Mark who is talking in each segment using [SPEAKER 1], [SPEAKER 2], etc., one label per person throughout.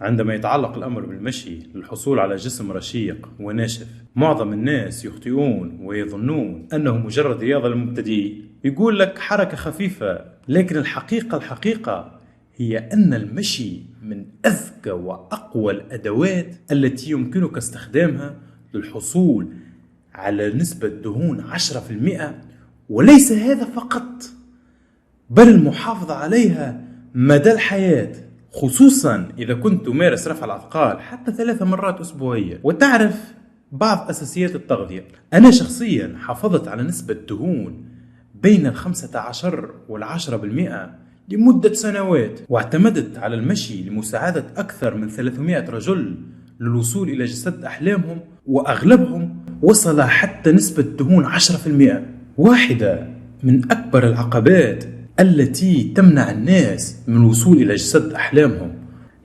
[SPEAKER 1] عندما يتعلق الأمر بالمشي للحصول على جسم رشيق وناشف، معظم الناس يخطئون ويظنون أنه مجرد رياضة للمبتدئين. يقول لك حركة خفيفة، لكن الحقيقة هي أن المشي من أذكى وأقوى الأدوات التي يمكنك استخدامها للحصول على نسبة دهون 10%، وليس هذا فقط، بل المحافظة عليها مدى الحياة، خصوصا إذا كنت تمارس رفع الأثقال حتى 3 مرات أسبوعيا وتعرف بعض أساسيات التغذية. أنا شخصيا حافظت على نسبة دهون بين 15 و10% لمدة سنوات، واعتمدت على المشي لمساعدة أكثر من 300 رجل للوصول إلى جسد أحلامهم، وأغلبهم وصل حتى نسبة دهون 10%. واحدة من أكبر العقبات التي تمنع الناس من الوصول إلى جسد أحلامهم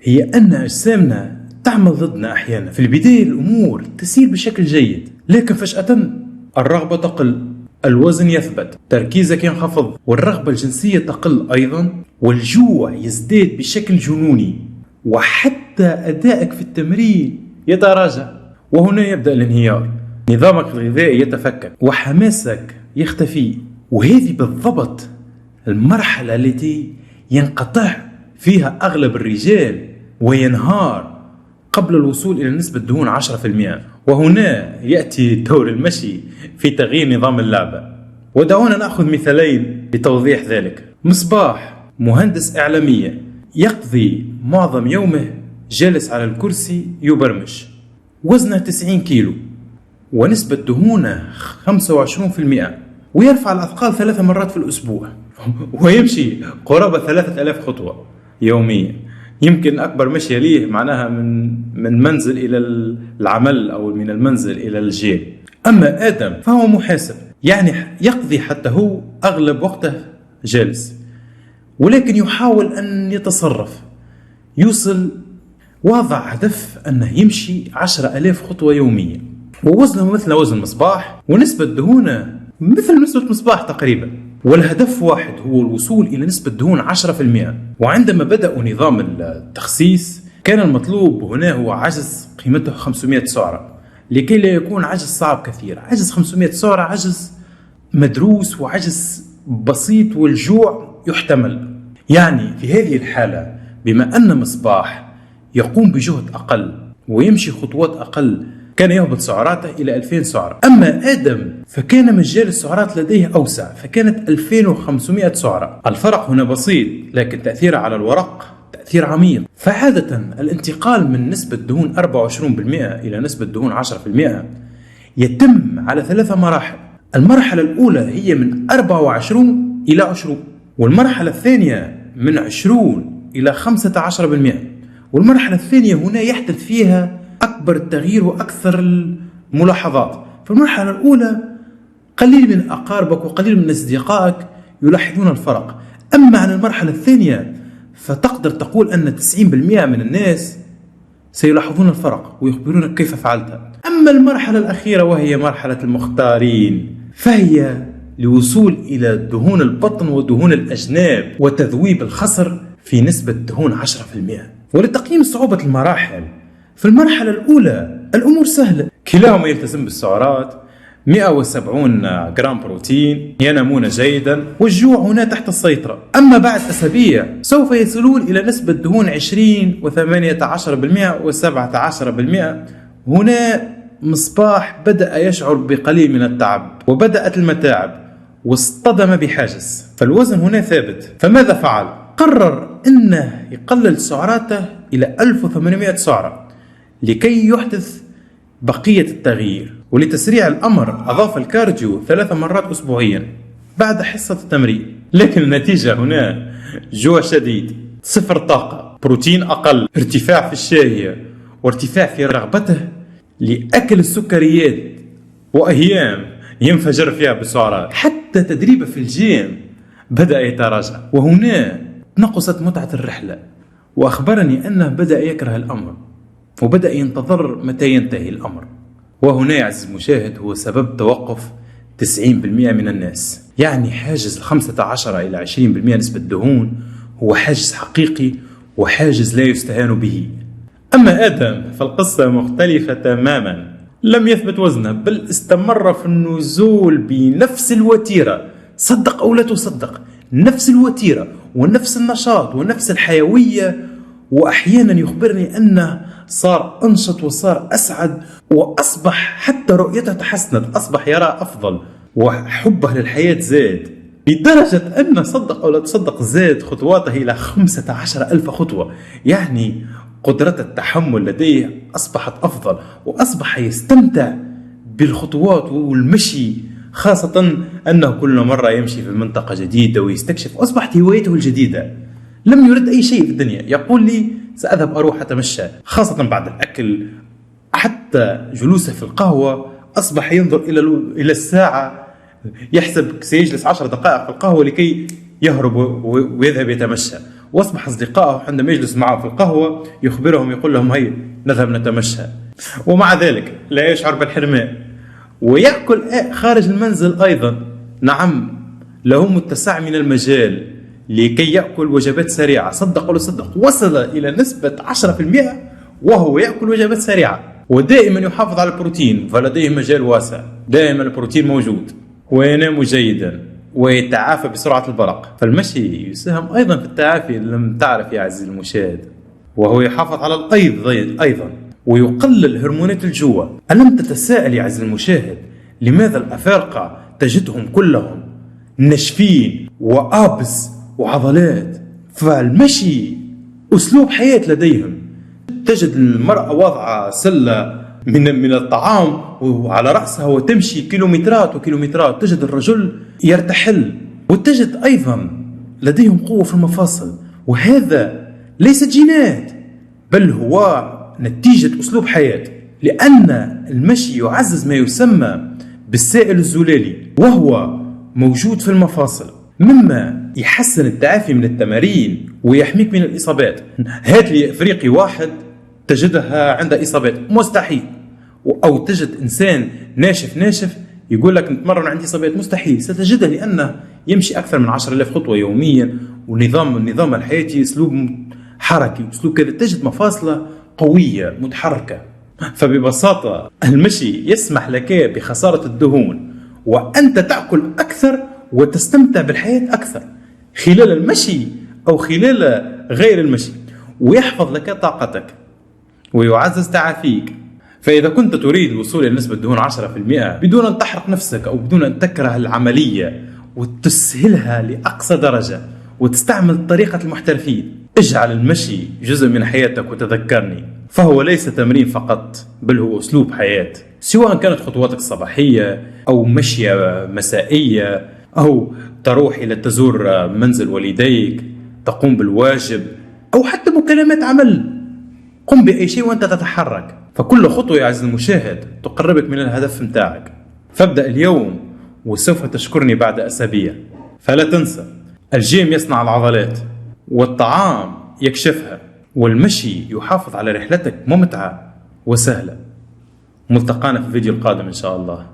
[SPEAKER 1] هي أن أجسامنا تعمل ضدنا أحيانا. في البداية الأمور تسير بشكل جيد، لكن فجأة الرغبة تقل، الوزن يثبت، تركيزك ينخفض، والرغبة الجنسية تقل أيضا، والجوع يزداد بشكل جنوني، وحتى أدائك في التمرين يتراجع. وهنا يبدأ الانهيار، نظامك الغذائي يتفكك وحماسك يختفي. وهذه بالضبط المرحلة التي ينقطع فيها أغلب الرجال وينهار قبل الوصول إلى نسبة دهون 10%. وهنا يأتي دور المشي في تغيير نظام اللعبة. ودعونا نأخذ مثالين لتوضيح ذلك. مصباح مهندس إعلامية يقضي معظم يومه جالس على الكرسي يبرمج، وزنه 90 كيلو ونسبة دهونه 25%، ويرفع الأثقال 3 مرات في الأسبوع ويمشي قرابة 3000 خطوة يوميا. يمكن أكبر مشي ليه معناها من منزل إلى العمل أو من المنزل إلى الجيم. أما آدم فهو محاسب، يعني يقضي حتى هو أغلب وقته جالس، ولكن يحاول أن يتصرف، يوصل وضع هدف أنه يمشي 10,000 خطوة يوميا، ووزنه مثل وزن مصباح، ونسبة دهونه مثل نسبة مصباح تقريبا، والهدف واحد هو الوصول إلى نسبة دهون 10%. وعندما بدأوا نظام التخسيس كان المطلوب هنا هو عجز قيمته 500 سعرة، لكي لا يكون عجز صعب كثير. عجز 500 سعرة عجز مدروس وعجز بسيط، والجوع يحتمل. يعني في هذه الحالة بما أن مصباح يقوم بجهد أقل ويمشي خطوات أقل، كان يهبط سعراته إلى 2000 سعرة. أما آدم فكان مجال السعرات لديه أوسع، فكانت 2500 سعرة. الفرق هنا بسيط، لكن تأثيره على الورق تأثير عميق. فعادة الانتقال من نسبة دهون 24% إلى نسبة دهون 10% يتم على 3 مراحل. المرحلة الأولى هي من 24 إلى 20، والمرحلة الثانية من 20 إلى 15%، والمرحلة الثانية هنا يحدث فيها أكبر التغيير وأكثر الملاحظات. في المرحلة الأولى قليل من أقاربك وقليل من أصدقائك يلاحظون الفرق. أما عن المرحلة الثانية فتقدر تقول أن 90% من الناس سيلاحظون الفرق ويخبرونك كيف فعلتها. أما المرحلة الأخيرة وهي مرحلة المختارين، فهي لوصول إلى دهون البطن ودهون الأجناب وتذويب الخصر في نسبة دهون 10%. ولتقييم صعوبة المراحل، في المرحلة الأولى الأمور سهلة، كلاهما يلتزم بالسعرات، 170 جرام بروتين، ينامون جيدا، والجوع هنا تحت السيطرة. أما بعد أسابيع سوف يصلون إلى نسبة دهون 20 و18% و17%. هنا مصباح بدأ يشعر بقليل من التعب، وبدأت المتاعب، واصطدم بحاجز، فالوزن هنا ثابت. فماذا فعل؟ قرر أنه يقلل سعراته إلى 1800 سعرة لكي يحدث بقية التغيير. ولتسريع الأمر أضاف الكارديو 3 مرات أسبوعيا بعد حصة التمرين. لكن النتيجة هنا جوع شديد، 0 طاقة، بروتين أقل، ارتفاع في الشهية، وارتفاع في رغبته لأكل السكريات، وأيام ينفجر فيها بالسعرات. حتى تدريبه في الجيم بدأ يتراجع، وهنا نقصت متعة الرحلة، وأخبرني أنه بدأ يكره الأمر وبدأ ينتظر متى ينتهي الأمر. وهنا يا عزيزي المشاهد هو سبب توقف 90% من الناس. يعني حاجز 15 إلى 20% نسبة دهون هو حاجز حقيقي وحاجز لا يستهان به. أما آدم فالقصة مختلفة تماما، لم يثبت وزنه بل استمر في النزول بنفس الوتيرة، صدق أو لا تصدق، نفس الوتيرة ونفس النشاط ونفس الحيوية. وأحيانا يخبرني أنه صار أنشط وصار أسعد، وأصبح حتى رؤيته تحسنت، أصبح يرى أفضل وحبه للحياة زاد، لدرجة أن صدق أو لا تصدق زاد خطواته إلى 15,000 خطوة. يعني قدرة التحمل لديه أصبحت أفضل، وأصبح يستمتع بالخطوات والمشي، خاصة أنه كل مرة يمشي في منطقة جديدة ويستكشف، وأصبحت هوايته الجديدة. لم يرد أي شيء في الدنيا، يقول لي سأذهب أروح أتمشى، خاصة بعد الأكل. حتى جلوسه في القهوة أصبح ينظر إلى الساعة، يحسب سيجلس 10 دقائق في القهوة لكي يهرب ويذهب يتمشى. وأصبح أصدقائه عندما يجلس معه في القهوة يخبرهم، يقول لهم هيا نذهب نتمشى، ومع ذلك لا يشعر بالحرمان. ويأكل خارج المنزل أيضا، نعم له متسع من المجال لكي يأكل وجبات سريعة. صدق ولا صدق، وصل إلى نسبة 10% وهو يأكل وجبات سريعة، ودائما يحافظ على البروتين، فلديه مجال واسع، دائما البروتين موجود، وينام جيدا ويتعافى بسرعة البرق. فالمشي يساهم أيضا في التعافي، لم تعرف يا عزيزي المشاهد. وهو يحافظ على الأيض أيضا، ويقلل هرمونات الجوع. ألم تتساءل يا عزيزي المشاهد لماذا الأفارقة تجدهم كلهم ناشفين وآبس وعضلات؟ فالمشي أسلوب حياة لديهم. تجد المرأة وضع سلة من الطعام وعلى رأسها وتمشي كيلومترات وكيلومترات. تجد الرجل يرتحل، وتجد أيضا لديهم قوة في المفاصل. وهذا ليس جينات، بل هو نتيجة أسلوب حياة، لأن المشي يعزز ما يسمى بالسائل الزلالي، وهو موجود في المفاصل، مما يحسن التعافي من التمارين ويحميك من الإصابات. هات لي أفريقي واحد تجدها عنده إصابات، مستحيل. أو تجد إنسان ناشف يقول لك نتمرن عندي إصابات، مستحيل. ستجده لأنه يمشي أكثر من 10,000 خطوة يوميا، ونظام الحياتي أسلوب حركي، أسلوب كذا. تجد مفاصله قوية متحركة. فببساطة المشي يسمح لك بخسارة الدهون، وأنت تأكل أكثر وتستمتع بالحياة أكثر خلال المشي أو خلال غير المشي، ويحفظ لك طاقتك ويعزز تعافيك. فإذا كنت تريد الوصول إلى نسبة دهون 10% بدون أن تحرق نفسك أو بدون أن تكره العملية وتسهلها لأقصى درجة وتستعمل طريقة المحترفين، اجعل المشي جزء من حياتك. وتذكرني، فهو ليس تمرين فقط، بل هو أسلوب حياة. سواء كانت خطواتك صباحية أو مشية مسائية، أو تروح إلى تزور منزل والديك، تقوم بالواجب، أو حتى مكالمات عمل. قم بأي شيء وأنت تتحرك، فكل خطوة يا عزيزي المشاهد تقربك من الهدف متاعك. فابدأ اليوم وسوف تشكرني بعد أسابيع. فلا تنسى، الجيم يصنع العضلات، والطعام يكشفها، والمشي يحافظ على رحلتك ممتعة وسهلة. ملتقانا في الفيديو القادم إن شاء الله.